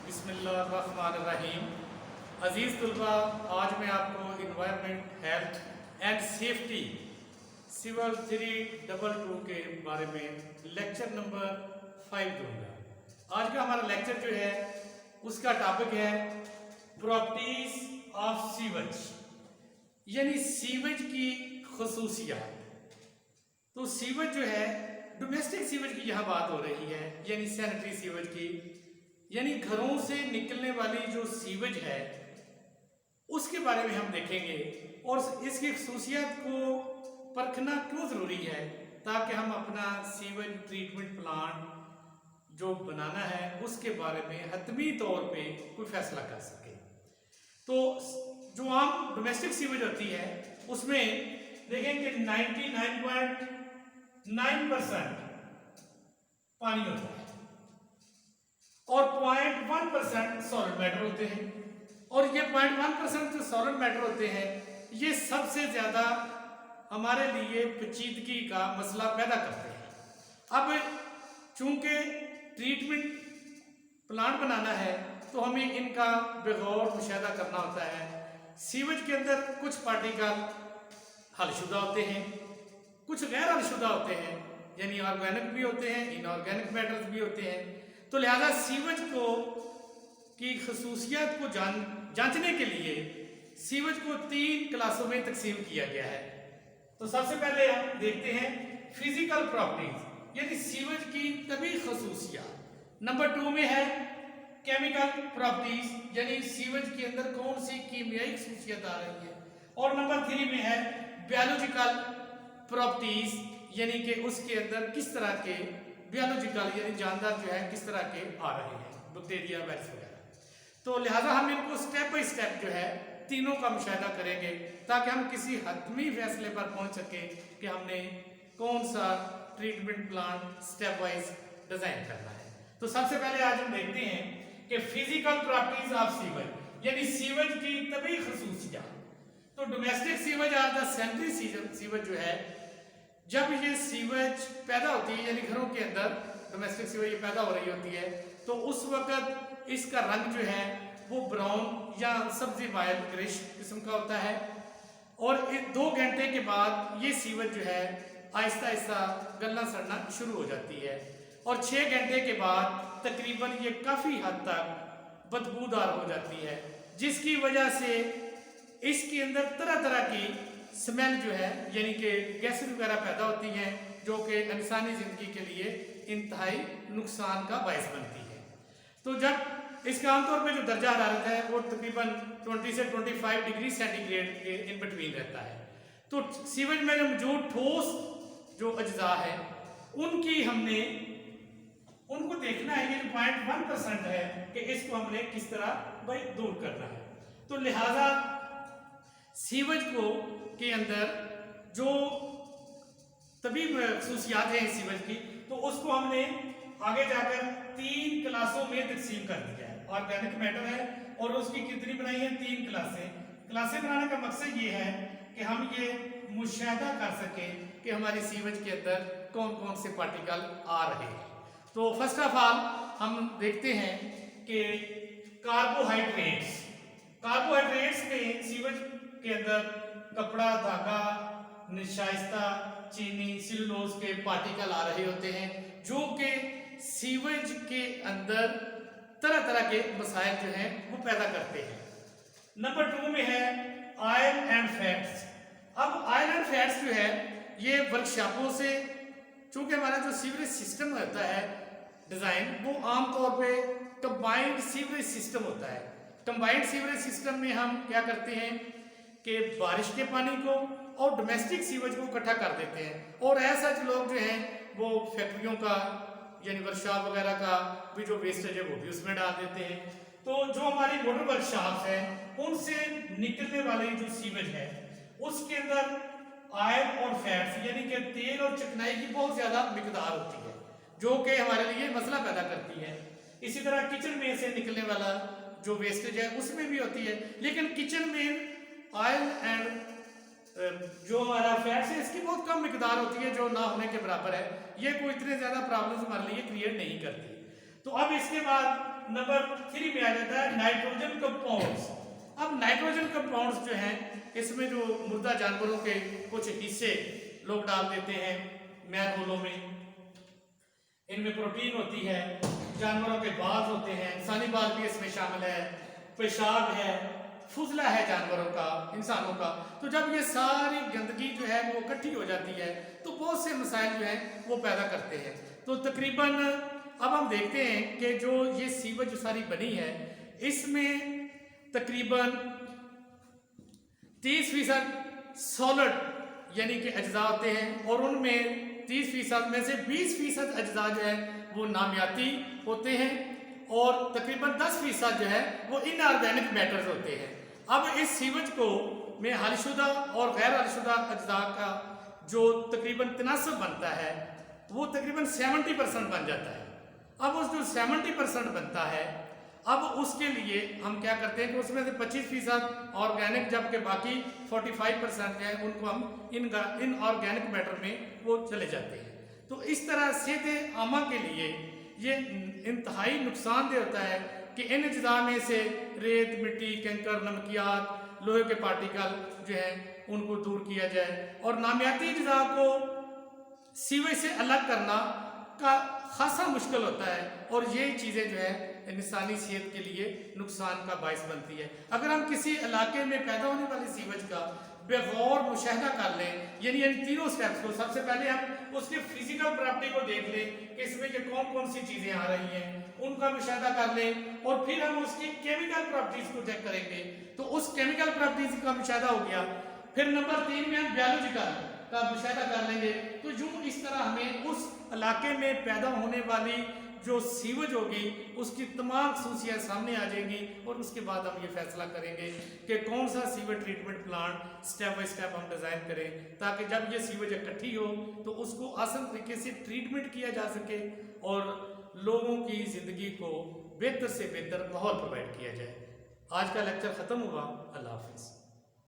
बिस्मिल्लाहिर्रहमानिर्रहीम। अज़ीज़ तलबा, आज मैं आपको environment health and safety civil 322 के बारे में लेक्चर नंबर 5 दूंगा। आज का हमारा लेक्चर जो है उसका टॉपिक है प्रॉपर्टीज ऑफ सीवेज, यानी सीवेज की खसूसियात। तो सीवेज जो है डोमेस्टिक सीवेज की यहाँ बात हो रही है, यानी सैनिटरी सीवेज की, यानी घरों से निकलने वाली जो सीवेज है उसके बारे में हम देखेंगे और इसकी खसूसियात को परखना क्यों ज़रूरी है, ताकि हम अपना सीवेज ट्रीटमेंट प्लान जो बनाना है उसके बारे में हतमी तौर पे कोई फैसला कर सके। तो जो आम डोमेस्टिक सीवेज होती है उसमें देखेंगे 99.9% पानी होता है और 0.1% सॉलिड मैटर होते हैं, और ये 0.1% जो सॉलिड मैटर होते हैं ये सबसे ज़्यादा हमारे लिए पेचीदगी का मसला पैदा करते हैं। अब चूंकि ट्रीटमेंट प्लान बनाना है तो हमें इनका बेगौर मुशाहिदा करना होता है। सीवेज के अंदर कुछ पार्टिकल हलशुदा होते हैं, कुछ गैर हलशुदा होते हैं, यानी ऑर्गेनिक भी होते हैं, इनऑर्गेनिक मैटर्स भी होते हैं। तो लिहाजा सीवेज को की खसूसियात को जांचने के लिए सीवेज को 3 क्लासों में तकसीम किया गया है। तो सबसे पहले हम देखते हैं फिजिकल प्रॉपर्टीज, यानी सीवेज की तभी खसूसियात। नंबर 2 में है केमिकल प्रॉपर्टीज, यानी सीवेज के अंदर कौन सी कीमियाई खसूसियत आ रही है, और नंबर 3 में है बायोलॉजिकल प्रॉपर्टीज, यानी कि उसके अंदर किस तरह के बायोलॉजिकल यानी जानदार जो है किस तरह के आ रहे हैं, बैक्टीरिया वायरस वगैरह। तो लिहाजा हम इनको स्टेप बाय स्टेप जो है तीनों का मुशाहिदा करेंगे ताकि हम किसी हतमी फैसले पर पहुंच सके कि हमने कौन सा treatment plan step wise design करना है। तो सबसे पहले आज हम देखते हैं कि फिजिकल प्रॉपर्टीज ऑफ सीवेज, यानी सीवेज की तभी खसूसियात। तो डोमेस्टिक सीवेज और द सैनिटरी सीवेज जो है, जब ये सीवेज पैदा होती है यानी घरों के अंदर डोमेस्टिक सीवेज ये पैदा हो रही होती है तो उस वक्त इसका रंग जो है वो ब्राउन या सब्जी माइल ग्रेश किस्म का होता है, और 2 घंटे के बाद ये सीवेज जो है आहिस्ता आहिस्ता गलना सड़ना शुरू हो जाती है, और 6 घंटे के बाद तकरीबन ये काफ़ी हद तक बदबूदार हो जाती है, जिसकी वजह से इसके अंदर तरह तरह की स्मेल जो है यानी कि गैसेस वगैरह पैदा होती हैं जो कि इंसानी ज़िंदगी के लिए इंतहाई नुकसान का बायस बनती है। तो जब इसका आमतौर पे जो दर्जा हरारत है वो तकरीबन 20 से 25 डिग्री सेंटीग्रेड के इन बिटवीन रहता है। तो सीवेज में जो मौजूद ठोस जो अज्जा है उनको देखना है, ये 0.1% है कि इसको हमने किस तरह भाई दूर करना है। तो लिहाजा सीवेज को के अंदर जो तभी खसूसियात हैं सीवेज की, तो उसको हमने आगे जाकर 3 क्लासों में तकसीम कर दिया है। ऑर्गेनिक मैटर है और उसकी कितनी बनाई है 3 क्लासें बनाने का मकसद ये है कि हम ये मुशाहिदा कर सकें कि हमारी सीवेज के अंदर कौन कौन से पार्टिकल आ रहे हैं। तो फर्स्ट ऑफ ऑल हम देखते हैं कि कार्बोहाइड्रेट्स में सीवेज के अंदर कपड़ा, धागा, निशाइस्ता, चीनी, सेलुलोज के पार्टिकल आ रहे होते हैं जो कि सीवेज के अंदर तरह तरह के मसाइल जो हैं वो पैदा करते हैं। नंबर 2 में है ऑयल एंड फैट्स। अब ऑयल एंड फैट्स जो है ये वर्कशॉपों से, चूंकि हमारा जो सीवरेज सिस्टम होता है डिज़ाइन वो आमतौर पे कंबाइंड सीवरेज सिस्टम होता है। कंबाइंड सीवरेज सिस्टम में हम क्या करते हैं कि बारिश के पानी को और डोमेस्टिक सीवेज को इकट्ठा कर देते हैं, और ऐसा लोग जो हैं वो फैक्ट्रियों का यानी वर्कशॉप वगैरह का भी जो वेस्टेज है वो भी उसमें डाल देते हैं। तो जो हमारी मोटर वर्कशॉप है उनसे निकलने वाली जो सीवेज है उसके अंदर ऑयल और फैट्स यानी कि तेल और चिकनाई की बहुत ज़्यादा मिकदार होती है जो कि हमारे लिए मसला पैदा करती है। इसी तरह किचन में से निकलने वाला जो वेस्टेज है उसमें भी होती है, लेकिन किचन में ऑयल एंड जो हमारा फैट्स है इसकी बहुत कम मिकदार होती है जो ना होने के बराबर है। ये कोई इतने ज़्यादा प्रॉब्लम्स हमारे लिए क्रिएट नहीं करती। तो अब इसके बाद नंबर 3 में आ जाता है नाइट्रोजन कंपाउंड्स। अब नाइट्रोजन कंपाउंड्स जो हैं, इसमें जो मुर्दा जानवरों के कुछ हिस्से लोग डाल देते हैं मैन होलों में। इनमें प्रोटीन होती है, जानवरों के बाल होते हैं, इंसानी बाल भी इसमें शामिल है, पेशाब है, फुजला है जानवरों का, इंसानों का। तो जब ये सारी गंदगी जो है वो इकट्ठी हो जाती है तो बहुत से मसाइल जो हैं वो पैदा करते हैं। तो तकरीबन अब हम देखते हैं कि जो ये सीवरेज जो सारी बनी है, इसमें तकरीबन 30% सॉलिड यानी कि अज्जा होते हैं, और उनमें 30% में से 20% अज्जा जो है वो नामियाती होते हैं, और तकरीबन 10% जो है वो इनऑर्गेनिक मैटर्स होते हैं। अब इस सीवरेज को में हलशुदा और गैर हलशुदा अज्जा का जो तकरीबन तनासब बनता है वो तकरीबन 70% बन जाता है। अब उस जो 70% बनता है, अब उसके लिए हम क्या करते हैं कि उसमें से 25% ऑर्गेनिक, जबकि बाकी 45% जो है उनको हम इन ऑर्गेनिक मैटर में वो चले जाते हैं। तो इस तरह सेहत आमा के लिए ये इंतहाई नुकसानदेह होता है कि इन अज्जा में से रेत, मिट्टी, कंकर, नमकियात, लोहे के पार्टिकल जो है उनको दूर किया जाए, और नामियाती अज्जा को सीवेज से अलग करना का खासा मुश्किल होता है, और ये चीज़ें जो है इंसानी सेहत के लिए नुकसान का बायस बनती है। अगर हम किसी इलाके में पैदा होने वाले सीवेज का बेगौर मुशाहिदा कर लें, यानी इन तीनों स्टेप्स को, सबसे पहले हम उसकी फिजिकल प्रॉपर्टी को देख लें कि इसमें जो कौन कौन सी चीज़ें आ रही हैं उनका मुशाहिदा कर लें, और फिर हम उसकी केमिकल प्रॉपर्टीज को चेक करेंगे। तो उस केमिकल प्रॉपर्टीज का मुशाहिदा हो गया, फिर नंबर 3 में हम बायोलॉजिकल का मुशाहिदा कर लेंगे। तो यूं इस तरह हमें उस इलाके में पैदा होने वाली जो सीवेज होगी उसकी तमाम खसूसियात सामने आ जाएंगी, और उसके बाद हम ये फैसला करेंगे कि कौन सा sewage treatment plant step by step हम डिज़ाइन करें, ताकि जब ये सीवेज इकट्ठी हो तो उसको आसान तरीके से ट्रीटमेंट किया जा सके और लोगों की ज़िंदगी को बेहतर से बेहतर माहौल प्रोवाइड किया जाए। आज का लेक्चर ख़त्म हुआ। अल्लाह हाफिज़।